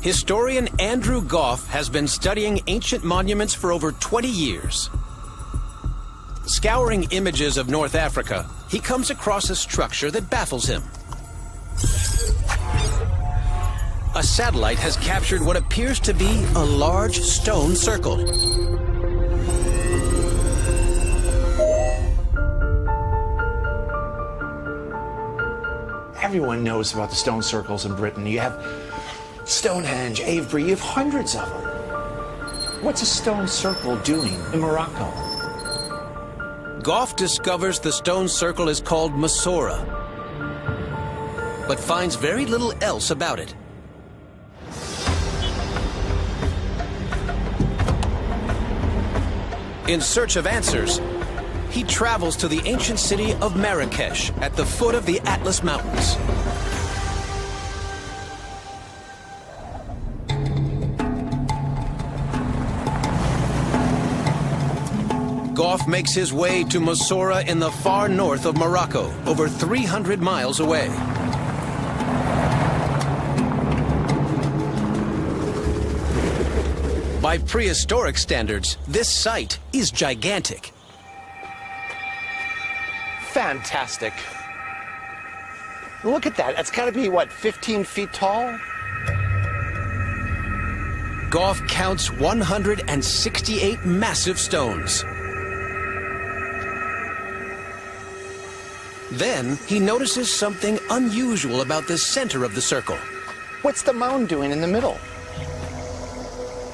Historian Andrew Goff has been studying ancient monuments for over 20 years. Scouring images of North Africa, he comes across a structure that baffles him. A satellite has captured what appears to be a large stone circle. Everyone knows about the stone circles in Britain. You have Stonehenge, Avebury, you have hundreds of them. What's a stone circle doing in Morocco? Goff discovers the stone circle is called Msoura, but finds very little else about it. In search of answers, he travels to the ancient city of Marrakesh at the foot of the Atlas Mountains. Goff makes his way to Msoura in the far north of Morocco, over 300 miles away. By prehistoric standards, this site is gigantic. Fantastic. Look at that. It's got to be, what, 15 feet tall? Goff counts 168 massive stones. Then he notices something unusual about the center of the circle. What's the mound doing in the middle?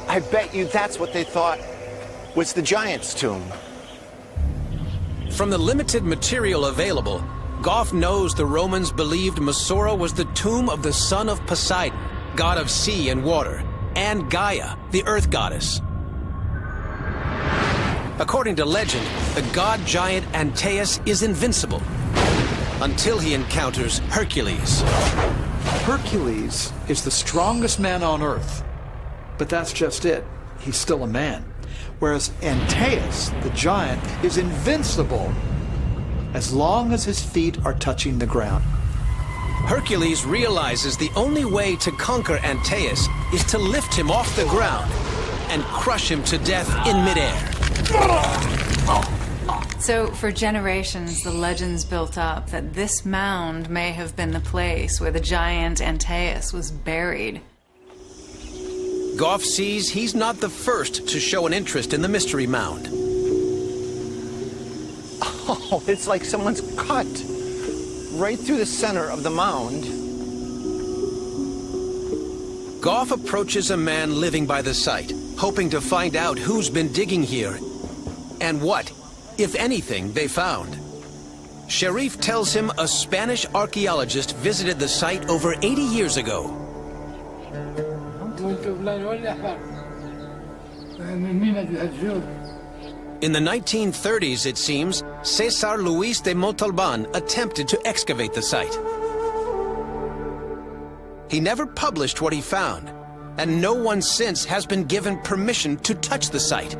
I bet you that's what they thought was the giant's tomb. From the limited material available, Goff knows the Romans believed Msoura was the tomb of the son of Poseidon, god of sea and water, and Gaia, the earth goddess. According to legend, the god giant Antaeus is invincible until he encounters Hercules. Hercules is the strongest man on earth, but that's just it. He's still a man. Whereas Antaeus, the giant, is invincible as long as his feet are touching the ground. Hercules realizes the only way to conquer Antaeus is to lift him off the ground and crush him to death in midair. So for generations, the legends built up that this mound may have been the place where the giant Antaeus was buried. Goff sees he's not the first to show an interest in the mystery mound. Oh, it's like someone's cut right through the center of the mound. Goff approaches a man living by the site, hoping to find out who's been digging here and what, if anything, they found. Sharif tells him a Spanish archaeologist visited the site over 80 years ago. In the 1930s, it seems, César Luis de Montalbán attempted to excavate the site. He never published what he found, and no one since has been given permission to touch the site.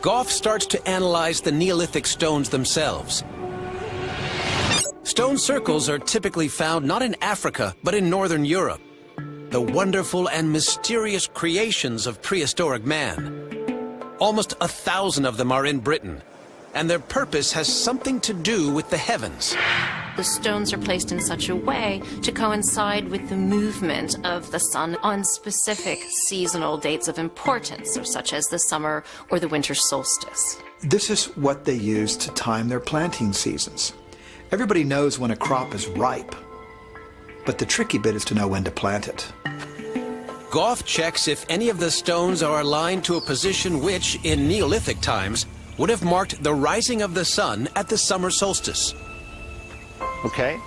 Goff starts to analyze the Neolithic stones themselves. Stone circles are typically found not in Africa, but in Northern Europe, the wonderful and mysterious creations of prehistoric man. Almost 1,000 of them are in Britain, and their purpose has something to do with the heavens. The stones are placed in such a way to coincide with the movement of the sun on specific seasonal dates of importance, so such as the summer or the winter solstice. This is what they use to time their planting seasons. Everybody knows when a crop is ripe, but the tricky bit is to know when to plant it. Goff checks if any of the stones are aligned to a position which, in Neolithic times, would have marked the rising of the sun at the summer solstice. Okay.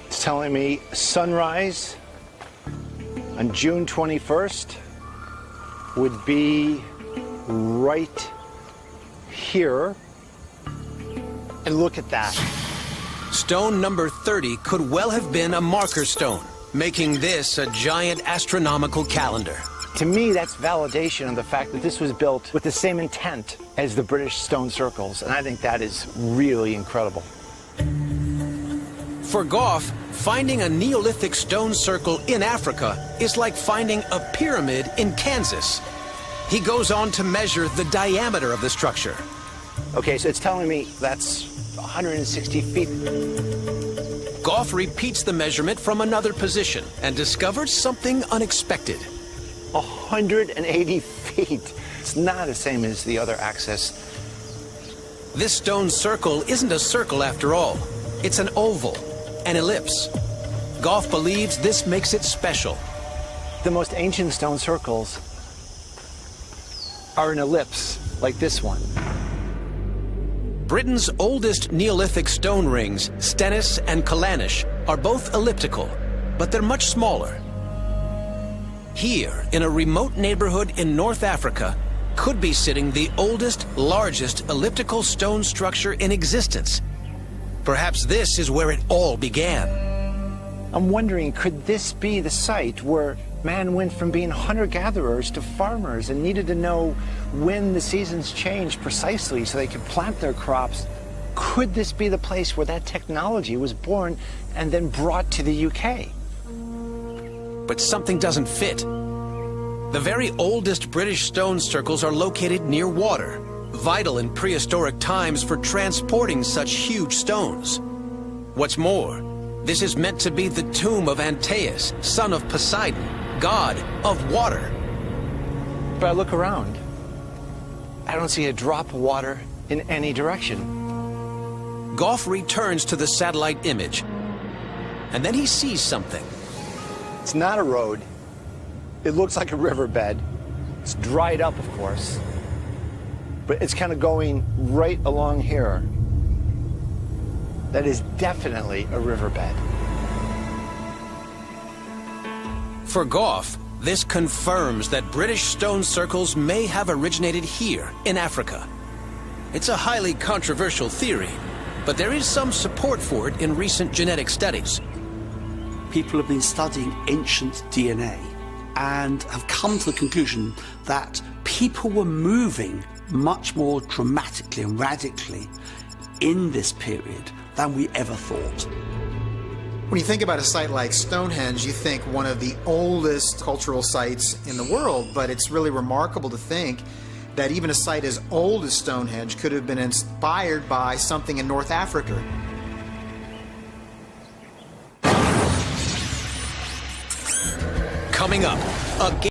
It's telling me sunrise on June 21st would be right here. And look at that. Stone number 30 could well have been a marker stone, making this a giant astronomical calendar. To me, that's validation of the fact that this was built with the same intent as the British stone circles, and I think that is really incredible. For Goff, finding a Neolithic stone circle in Africa is like finding a pyramid in Kansas. He goes on to measure the diameter of the structure. Okay, so it's telling me that's 160 feet. Goff repeats the measurement from another position and discovers something unexpected. 180 feet. It's not the same as the other axis. This stone circle isn't a circle after all. It's an oval, an ellipse. Goff believes this makes it special. The most ancient stone circles are an ellipse, like this one. Britain's oldest Neolithic stone rings, Stennis and Callanish, are both elliptical, but they're much smaller. Here, in a remote neighborhood in North Africa, could be sitting the oldest, largest elliptical stone structure in existence. Perhaps this is where it all began. I'm wondering, could this be the site where man went from being hunter-gatherers to farmers and needed to know when the seasons changed precisely so they could plant their crops? Could this be the place where that technology was born and then brought to the UK? But something doesn't fit. The very oldest British stone circles are located near water, vital in prehistoric times for transporting such huge stones. What's more, this is meant to be the tomb of Antaeus, son of Poseidon, god of water. But I look around. I don't see a drop of water in any direction. Goff returns to the satellite image, and then he sees something. It's not a road. It looks like a riverbed. It's dried up, of course. But it's kind of going right along here. That is definitely a riverbed. For Goff, this confirms that British stone circles may have originated here in Africa. It's a highly controversial theory, but there is some support for it in recent genetic studies. People have been studying ancient DNA and have come to the conclusion that people were moving much more dramatically and radically in this period than we ever thought. When you think about a site like Stonehenge, you think one of the oldest cultural sites in the world, but it's really remarkable to think that even a site as old as Stonehenge could have been inspired by something in North Africa. Coming up, a